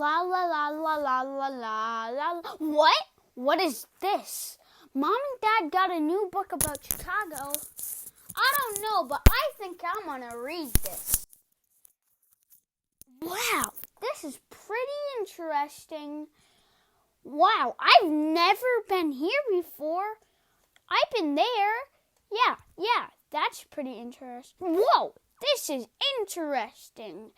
La la la la la la la la. What? What is this? Mom and Dad got a new book about Chicago. I don't know, but I think I'm gonna read this. Wow, this is pretty interesting. Wow, I've never been here before. I've been there. Yeah, that's pretty interesting. Whoa, this is interesting.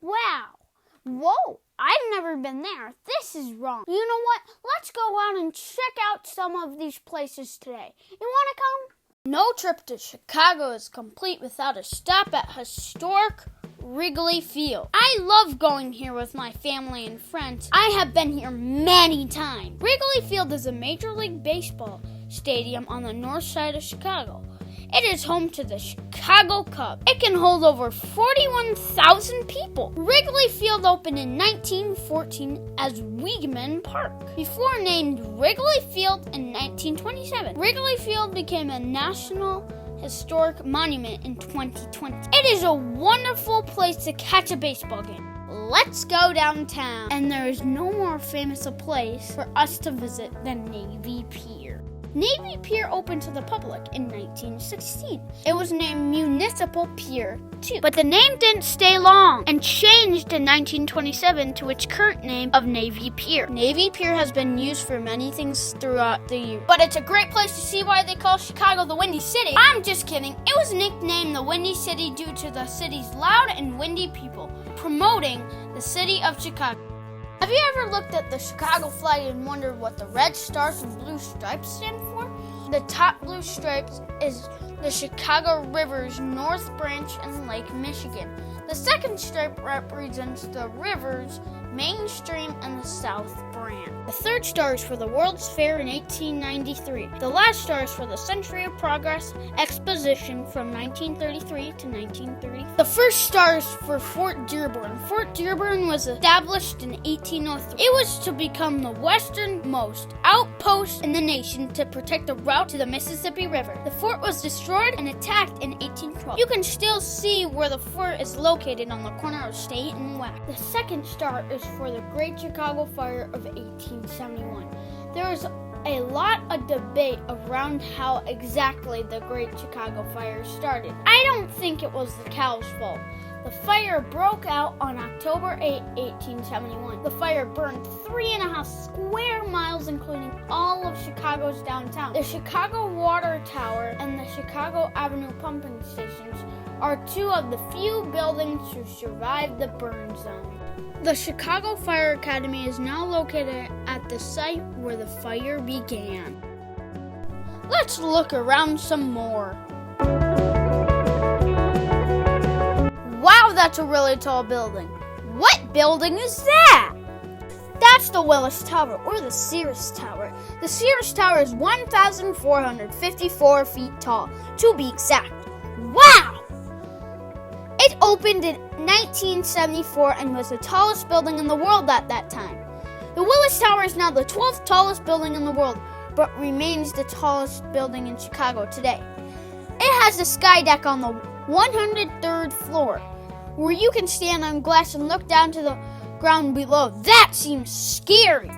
Wow. Whoa, I've never been there. This is wrong. You know what? Let's go out and check out some of these places today. You want to come? No trip to Chicago is complete without a stop at historic Wrigley Field. I love going here with my family and friends. I have been here many times. Wrigley Field is a Major League Baseball stadium on the north side of Chicago. It is home to the Chicago Cubs. It can hold over 41,000 people. Wrigley Field opened in 1914 as Weeghman Park, before named Wrigley Field in 1927. Wrigley Field became a National Historic Monument in 2020. It is a wonderful place to catch a baseball game. Let's go downtown. And there is no more famous a place for us to visit than Navy Pier. Navy Pier opened to the public in 1916. It was named Municipal Pier 2, but the name didn't stay long and changed in 1927 to its current name of Navy Pier. Navy Pier has been used for many things throughout the year, but it's a great place to see why they call Chicago the Windy City. I'm just kidding. It was nicknamed the Windy City due to the city's loud and windy people, promoting the city of Chicago. Have you ever looked at the Chicago flag and wondered what the red stars and blue stripes stand for? The top blue stripes is the Chicago River's North Branch and Lake Michigan. The second stripe represents the river's main stream and the South Branch. The third star is for the World's Fair in 1893. The last star is for the Century of Progress Exposition from 1933 to 1930. The first star is for Fort Dearborn. Fort Dearborn was established in 1803. It was to become the westernmost outpost in the nation to protect the route to the Mississippi River. The fort was destroyed and attacked in 1812. You can still see where the fort is located on the corner of State and West. The second star is for the Great Chicago Fire of 1871. There was a lot of debate around how exactly the Great Chicago Fire started. I don't think it was the cow's fault. The fire broke out on October 8, 1871. The fire burned 3.5 square miles, including all of Chicago's downtown. The Chicago Water Tower and the Chicago Avenue pumping stations are two of the few buildings to survive the burn zone. The Chicago Fire Academy is now located at the site where the fire began. Let's look around some more. Wow, that's a really tall building. What building is that? That's the Willis Tower, or the Sears Tower. The Sears Tower is 1,454 feet tall, to be exact. Wow! It opened in 1974 and was the tallest building in the world at that time. The Willis Tower is now the 12th tallest building in the world, but remains the tallest building in Chicago today. It has a sky deck on the 103rd floor, where you can stand on glass and look down to the ground below. That seems scary.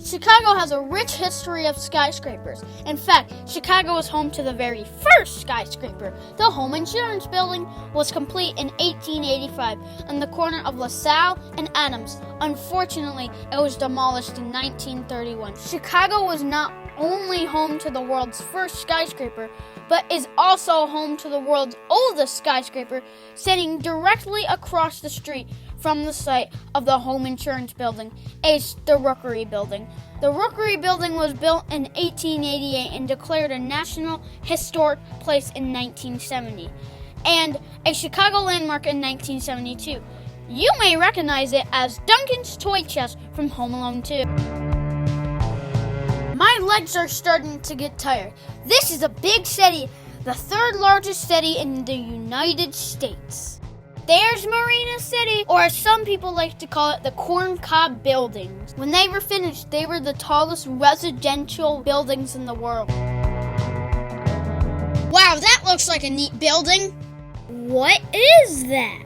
Chicago has a rich history of skyscrapers. In fact, Chicago was home to the very first skyscraper. The Home Insurance Building was complete in 1885 on the corner of LaSalle and Adams. Unfortunately, it was demolished in 1931. Chicago was not only home to the world's first skyscraper, but is also home to the world's oldest skyscraper, standing directly across the street from the site of the Home Insurance Building, the Rookery Building. The Rookery Building was built in 1888 and declared a National Historic Place in 1970, and a Chicago landmark in 1972. You may recognize it as Duncan's Toy Chest from Home Alone 2. My legs are starting to get tired. This is a big city, the third largest city in the United States. There's Marina City, or as some people like to call it, the Corn Cob Buildings. When they were finished, they were the tallest residential buildings in the world. Wow, that looks like a neat building. What is that?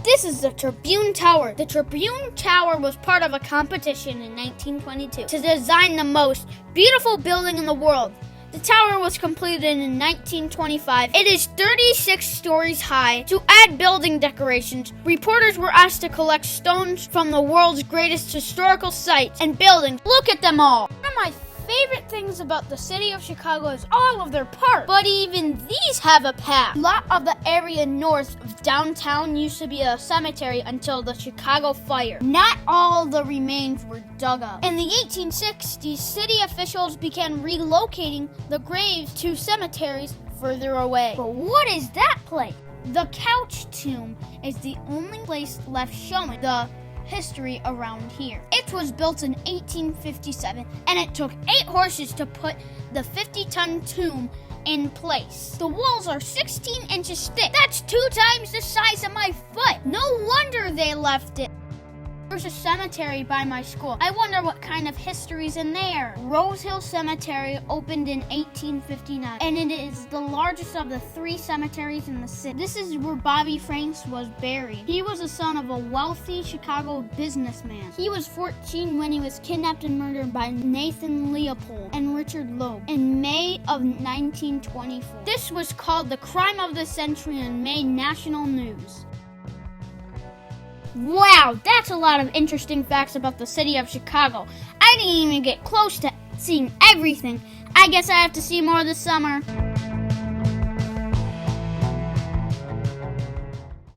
This is the Tribune Tower. The Tribune Tower was part of a competition in 1922 to design the most beautiful building in the world. The tower was completed in 1925. It is 36 stories high. To add building decorations, reporters were asked to collect stones from the world's greatest historical sites and buildings. Look at them all. One of my favorite things about the city of Chicago is all of their parks, but even these have a past. A lot of the area north of downtown used to be a cemetery until the Chicago fire. Not all the remains were dug up. In the 1860s, city officials began relocating the graves to cemeteries further away. But what is that place? The Couch Tomb is the only place left showing the history around here. It was built in 1857, and it took 8 horses to put the 50-ton tomb in place. The walls are 16 inches thick. That's 2 times the size of my foot. No wonder they left it. There's a cemetery by my school. I wonder what kind of history's in there. Rose Hill Cemetery opened in 1859, and it is the largest of the 3 cemeteries in the city. This is where Bobby Franks was buried. He was the son of a wealthy Chicago businessman. He was 14 when he was kidnapped and murdered by Nathan Leopold and Richard Loeb in May of 1924. This was called the crime of the century and made national news. Wow, that's a lot of interesting facts about the city of Chicago. I didn't even get close to seeing everything. I guess I have to see more this summer.